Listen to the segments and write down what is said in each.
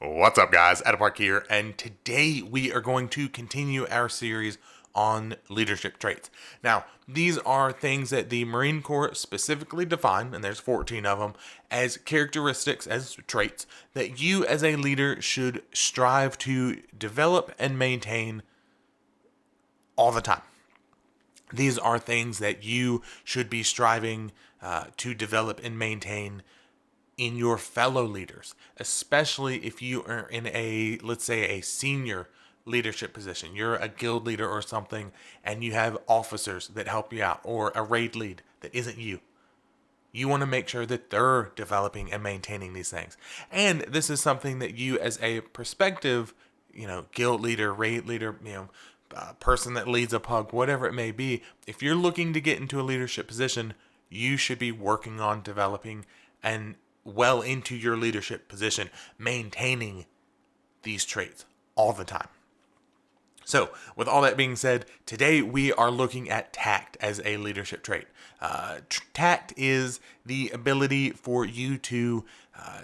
What's up, guys? Park here, and today we are going to continue our series on leadership traits. Now, these are things that the Marine Corps specifically define, and there's 14 of them, as characteristics, as traits, that you as a leader should strive to develop and maintain all the time. These are things that you should be striving to develop and maintain in your fellow leaders, especially if you are in a, let's say, a senior leadership position. You're a guild leader or something, and you have officers that help you out, or a raid lead that isn't you. You want to make sure that they're developing and maintaining these things. And this is something that you, as a prospective, guild leader, raid leader, person that leads a pug, whatever it may be, if you're looking to get into a leadership position, you should be working on developing and well into your leadership position, maintaining these traits all the time. So, with all that being said, today we are looking at tact as a leadership trait. Tact is the ability for you to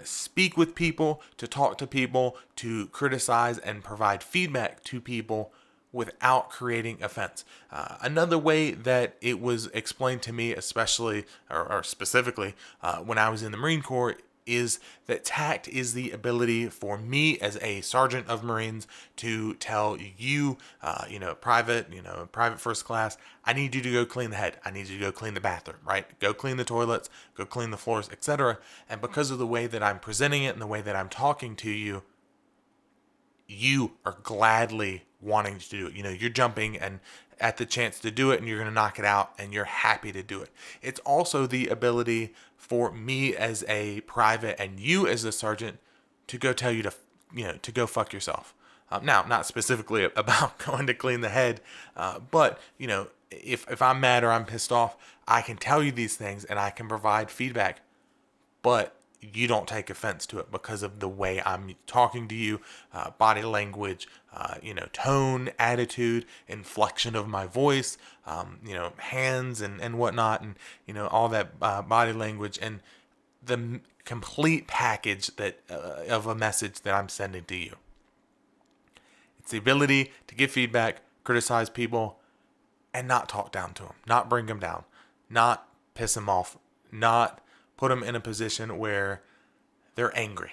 speak with people, to talk to people, to criticize and provide feedback to people without creating offense. Another way that it was explained to me, especially or specifically when I was in the Marine Corps, is that tact is the ability for me as a sergeant of Marines to tell you, private first class, I need you to go clean the head. I need you to go clean the bathroom, right? Go clean the toilets, go clean the floors, etc. And because of the way that I'm presenting it and the way that I'm talking to you, you are gladly wanting to do it. You're jumping and at the chance to do it, and you're going to knock it out, and you're happy to do it. It's also the ability for me as a private and you as a sergeant to go tell you to go fuck yourself. Now, not specifically about going to clean the head, but if I'm mad or I'm pissed off, I can tell you these things and I can provide feedback, but you don't take offense to it because of the way I'm talking to you, body language, tone, attitude, inflection of my voice, hands and whatnot, and all that body language and the complete package that of a message that I'm sending to you. It's the ability to give feedback, criticize people, and not talk down to them, not bring them down, not piss them off, not put them in a position where they're angry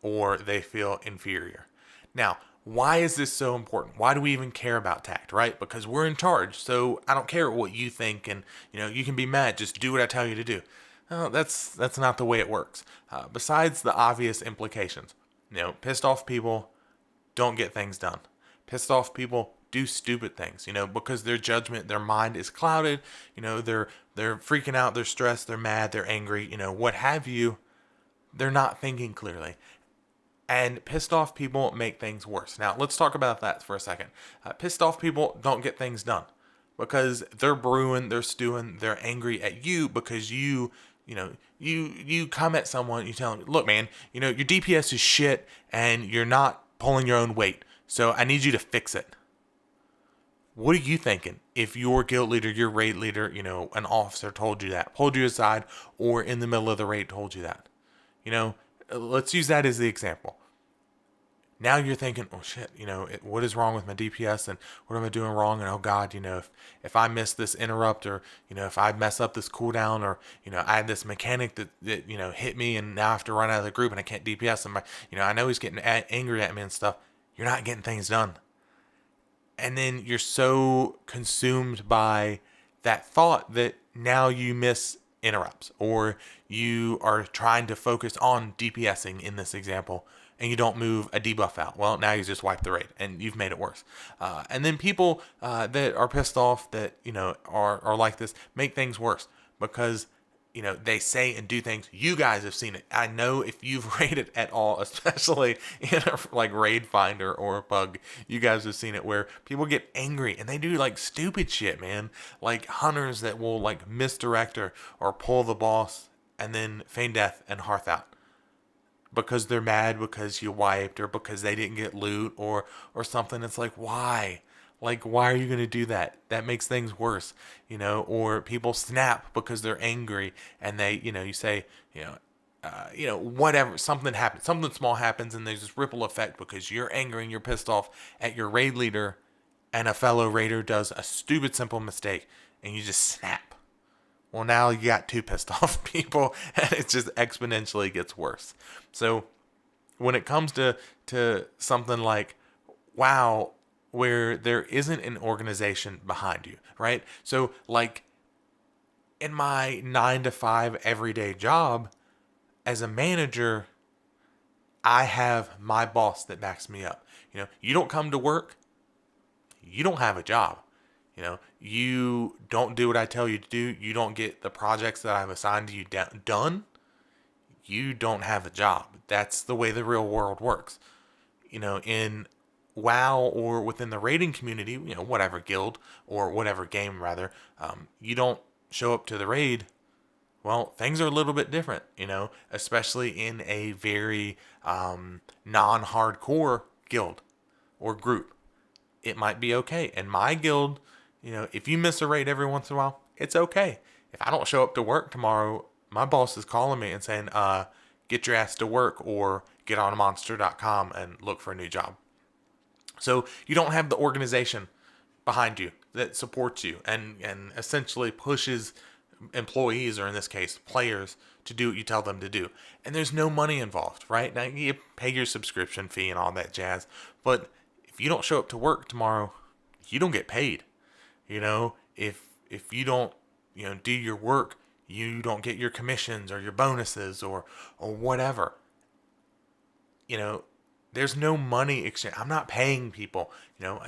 or they feel inferior. Now, why is this so important? Why do we even care about tact, right? Because we're in charge, so I don't care what you think, and you can be mad. Just do what I tell you to do. No, that's not the way it works. Besides the obvious implications, pissed off people don't get things done. Pissed off people do stupid things, because their judgment, their mind is clouded. They're freaking out, they're stressed, they're mad, they're angry, what have you. They're not thinking clearly. And pissed off people make things worse. Now, let's talk about that for a second. Pissed off people don't get things done because they're brewing, they're stewing, they're angry at you because you come at someone, you tell them, look, man, your DPS is shit and you're not pulling your own weight. So I need you to fix it. What are you thinking if your guild leader, your raid leader, an officer told you that, pulled you aside, or in the middle of the raid told you that? Let's use that as the example. Now you're thinking, oh shit, what is wrong with my DPS and what am I doing wrong? And oh God, if I miss this interrupt or, if I mess up this cooldown or, I had this mechanic that hit me and now I have to run out of the group and I can't DPS him. I know he's getting angry at me and stuff. You're not getting things done. And then you're so consumed by that thought that now you miss interrupts, or you are trying to focus on DPSing in this example, and you don't move a debuff out. Well, now you just wipe the raid, and you've made it worse. And then people that are pissed off that are like this make things worse because they say and do things. You guys have seen it. I know if you've raided at all, especially in a raid finder or a bug, you guys have seen it where people get angry and they do stupid shit, man. Like hunters that will misdirect or pull the boss and then feign death and hearth out because they're mad because you wiped or because they didn't get loot or something. It's why? Why are you going to do that? That makes things worse, or people snap because they're angry and they, you say, whatever, something happens, something small happens, and there's this ripple effect because you're angry and you're pissed off at your raid leader, and a fellow raider does a stupid, simple mistake, and you just snap. Well, now you got two pissed off people, and it just exponentially gets worse. So when it comes to something like WoW, where there isn't an organization behind you, right? So like in my 9 to 5 everyday job as a manager, I have my boss that backs me up. You don't come to work, you don't have a job. You don't do what I tell you to do. You don't get the projects that I've assigned to you done. You don't have a job. That's the way the real world works. In WoW or within the raiding community, whatever guild or whatever game rather, you don't show up to the raid. Well, things are a little bit different, especially in a very non-hardcore guild or group. It might be okay. In my guild, if you miss a raid every once in a while, it's okay. If I don't show up to work tomorrow, my boss is calling me and saying, get your ass to work or get on monster.com and look for a new job. So you don't have the organization behind you that supports you and essentially pushes employees, or in this case, players, to do what you tell them to do. And there's no money involved, right? Now you pay your subscription fee and all that jazz, but if you don't show up to work tomorrow, you don't get paid. If you don't, do your work, you don't get your commissions or your bonuses or whatever. There's no money exchange. I'm not paying people.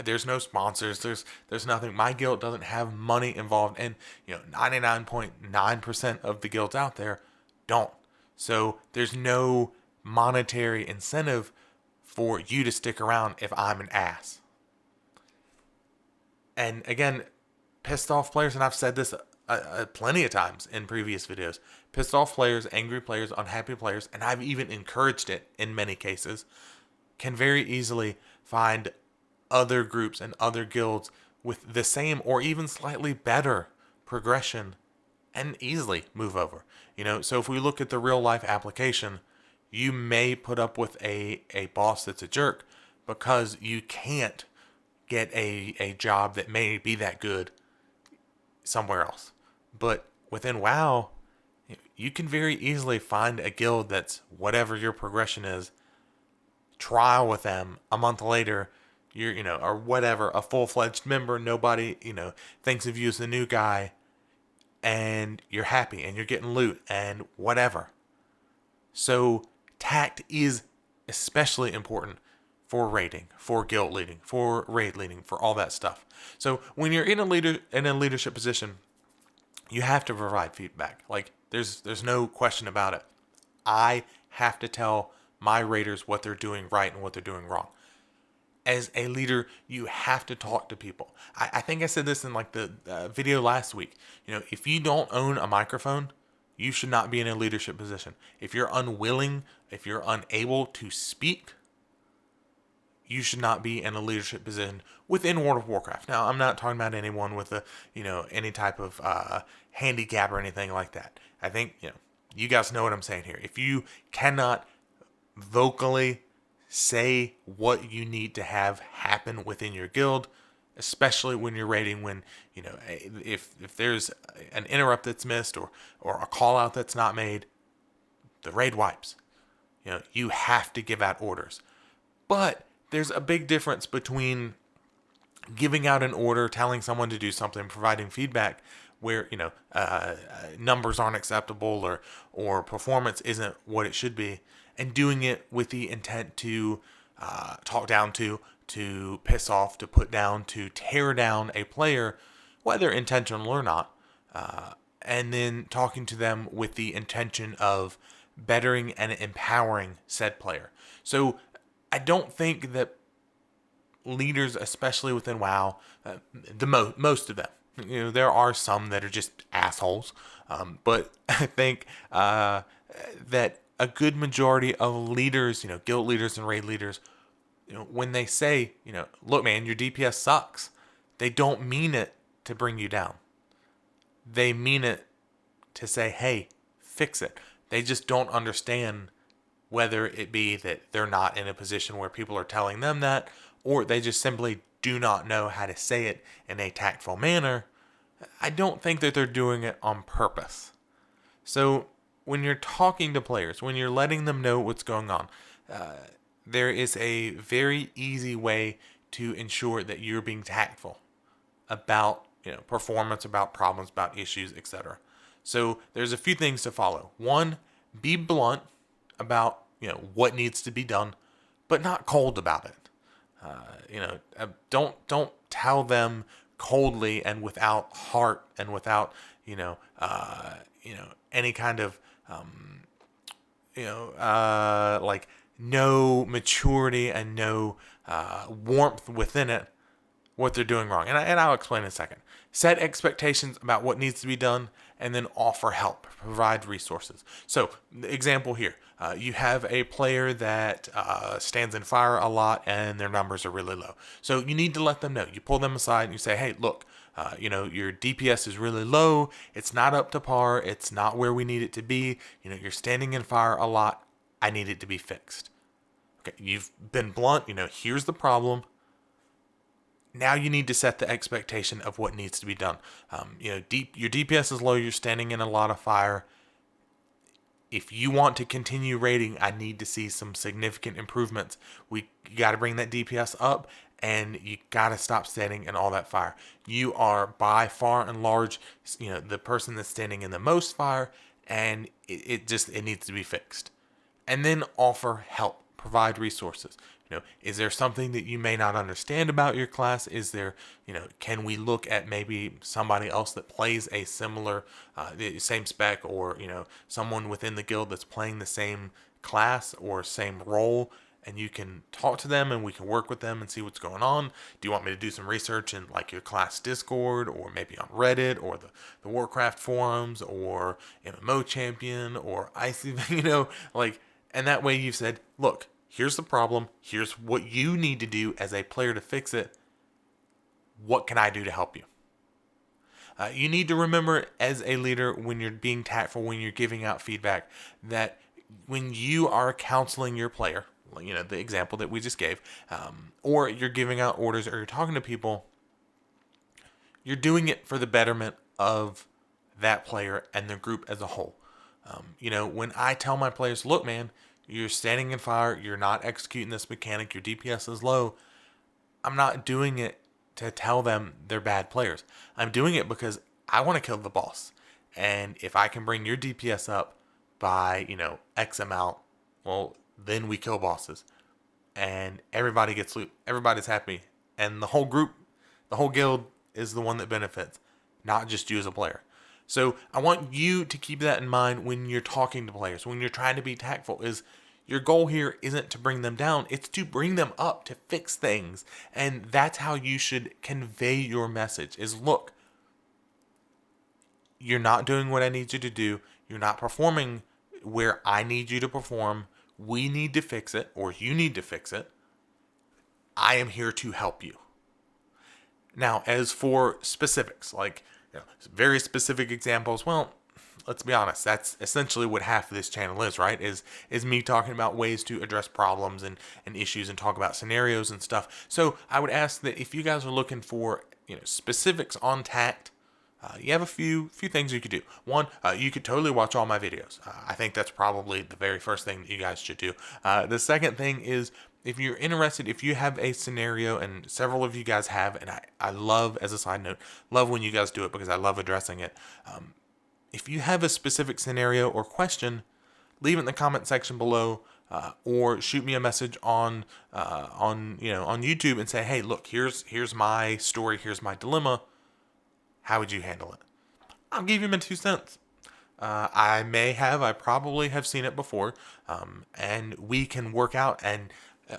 There's no sponsors. There's nothing. My guild doesn't have money involved, and 99.9% of the guilds out there don't. So there's no monetary incentive for you to stick around if I'm an ass. And again, pissed off players, and I've said this plenty of times in previous videos, pissed off players, angry players, unhappy players, and I've even encouraged it in many cases, can very easily find other groups and other guilds with the same or even slightly better progression and easily move over. So if we look at the real life application, you may put up with a boss that's a jerk because you can't get a job that may be that good somewhere else. But within WoW, you can very easily find a guild that's whatever your progression is, trial with them, a month later, you're, or whatever, a full-fledged member, nobody, thinks of you as the new guy, and you're happy, and you're getting loot, and whatever. So, tact is especially important for raiding, for guild leading, for raid leading, for all that stuff. So, when you're in a leadership position, you have to provide feedback. Like, there's no question about it. I have to tell my raiders what they're doing right and what they're doing wrong. As a leader, you have to talk to people. I think I said this in like the video last week. If you don't own a microphone, you should not be in a leadership position. If you're unwilling, if you're unable to speak, you should not be in a leadership position within World of Warcraft. Now, I'm not talking about anyone with any type of handicap or anything like that. I think, you guys know what I'm saying here. If you cannot vocally say what you need to have happen within your guild, especially when you're raiding, when if there's an interrupt that's missed or a call out that's not made, the raid wipes. You have to give out orders. But there's a big difference between giving out an order, telling someone to do something, providing feedback where numbers aren't acceptable or performance isn't what it should be, and doing it with the intent to talk down to piss off, to put down, to tear down a player, whether intentional or not, and then talking to them with the intention of bettering and empowering said player. So I don't think that leaders, especially within WoW, most of them, there are some that are just assholes, but I think that a good majority of leaders, guild leaders and raid leaders, when they say, look, man, your DPS sucks, they don't mean it to bring you down. They mean it to say, hey, fix it. They just don't understand, whether it be that they're not in a position where people are telling them that, or they just simply do not know how to say it in a tactful manner. I don't think that they're doing it on purpose. So when you're talking to players, when you're letting them know what's going on, there is a very easy way to ensure that you're being tactful about performance, about problems, about issues, etc. So there's a few things to follow. One, be blunt about what needs to be done, but not cold about it. Don't tell them coldly and without heart and without any kind of like no maturity and no warmth within it, what they're doing wrong. And I'll explain in a second. Set expectations about what needs to be done, and then offer help, provide resources. So, the example here, you have a player that stands in fire a lot and their numbers are really low. So you need to let them know. You pull them aside and you say, hey, look, your DPS is really low. It's not up to par. It's not where we need it to be. You're standing in fire a lot. I need it to be fixed. Okay, you've been blunt. Here's the problem. Now you need to set the expectation of what needs to be done. Your DPS is low. You're standing in a lot of fire. If you want to continue raiding, I need to see some significant improvements. You got to bring that DPS up, and you got to stop standing in all that fire. You are by far and large, the person that's standing in the most fire, and it needs to be fixed. And then offer help, provide resources. Is there something that you may not understand about your class? Is there, can we look at maybe somebody else that plays a similar, the same spec, or, someone within the guild that's playing the same class or same role, and you can talk to them and we can work with them and see what's going on? Do you want me to do some research in like your class Discord, or maybe on Reddit, or the Warcraft forums, or MMO Champion, or IC, and that way you've said, look, here's the problem. Here's what you need to do as a player to fix it. What can I do to help you? You need to remember as a leader, when you're being tactful, when you're giving out feedback, that when you are counseling your player, the example that we just gave, or you're giving out orders, or you're talking to people, you're doing it for the betterment of that player and the group as a whole. When I tell my players, look, man, you're standing in fire, you're not executing this mechanic, your DPS is low, I'm not doing it to tell them they're bad players. I'm doing it because I want to kill the boss. And if I can bring your DPS up by, X amount, well, then we kill bosses. And everybody gets loot. Everybody's happy. And the whole group, the whole guild is the one that benefits, not just you as a player. So I want you to keep that in mind when you're talking to players, when you're trying to be tactful. Is your goal here isn't to bring them down, it's to bring them up, to fix things. And that's how you should convey your message is, look, you're not doing what I need you to do. You're not performing where I need you to perform. We need to fix it, or you need to fix it. I am here to help you. Now, as for specifics, like very specific examples, well, let's be honest, that's essentially what half of this channel is, right? Is me talking about ways to address problems and issues and talk about scenarios and stuff. So I would ask that if you guys are looking for specifics on Tact, you have a few things you could do. One, you could totally watch all my videos. I think that's probably the very first thing that you guys should do. The second thing is, if you're interested, if you have a scenario, and several of you guys have, and I love, as a side note, love when you guys do it because I love addressing it. If you have a specific scenario or question, leave it in the comment section below, or shoot me a message on YouTube and say, hey, look, here's my story, here's my dilemma. How would you handle it? I'll give you my 2 cents. I probably have seen it before, and we can work out and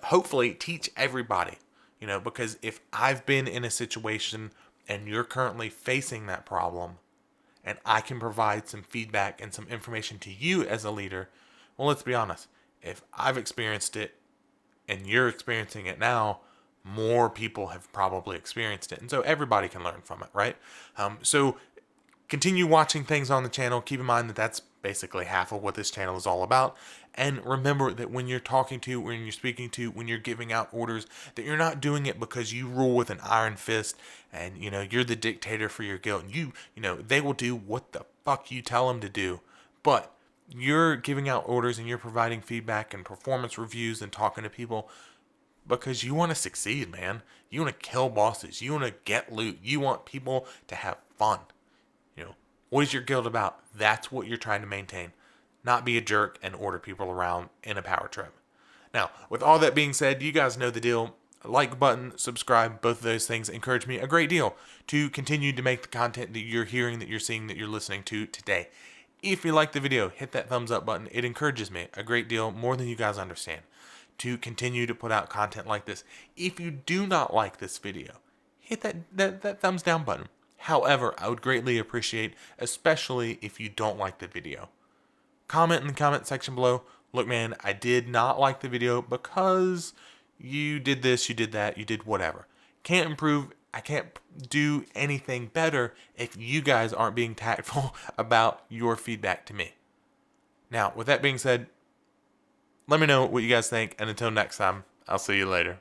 hopefully teach everybody, because if I've been in a situation and you're currently facing that problem, and I can provide some feedback and some information to you as a leader, well, let's be honest, if I've experienced it and you're experiencing it now, more people have probably experienced it. And so everybody can learn from it, right? So continue watching things on the channel. Keep in mind that that's basically half of what this channel is all about. And remember that when you're talking to, when you're speaking to, when you're giving out orders, that you're not doing it because you rule with an iron fist and, you're the dictator for your guild. They will do what the fuck you tell them to do. But you're giving out orders and you're providing feedback and performance reviews and talking to people because you want to succeed, man. You want to kill bosses. You want to get loot. You want people to have fun. What is your guild about? That's what you're trying to maintain. Not be a jerk and order people around in a power trip. Now, with all that being said, you guys know the deal. Like button, subscribe, both of those things encourage me a great deal to continue to make the content that you're hearing, that you're seeing, that you're listening to today. If you like the video, hit that thumbs up button. It encourages me a great deal, more than you guys understand, to continue to put out content like this. If you do not like this video, hit that thumbs down button. However, I would greatly appreciate, especially if you don't like the video, comment in the comment section below. Look, man, I did not like the video because you did this, you did that, you did whatever. Can't improve. I can't do anything better if you guys aren't being tactful about your feedback to me. Now, with that being said, let me know what you guys think, and until next time, I'll see you later.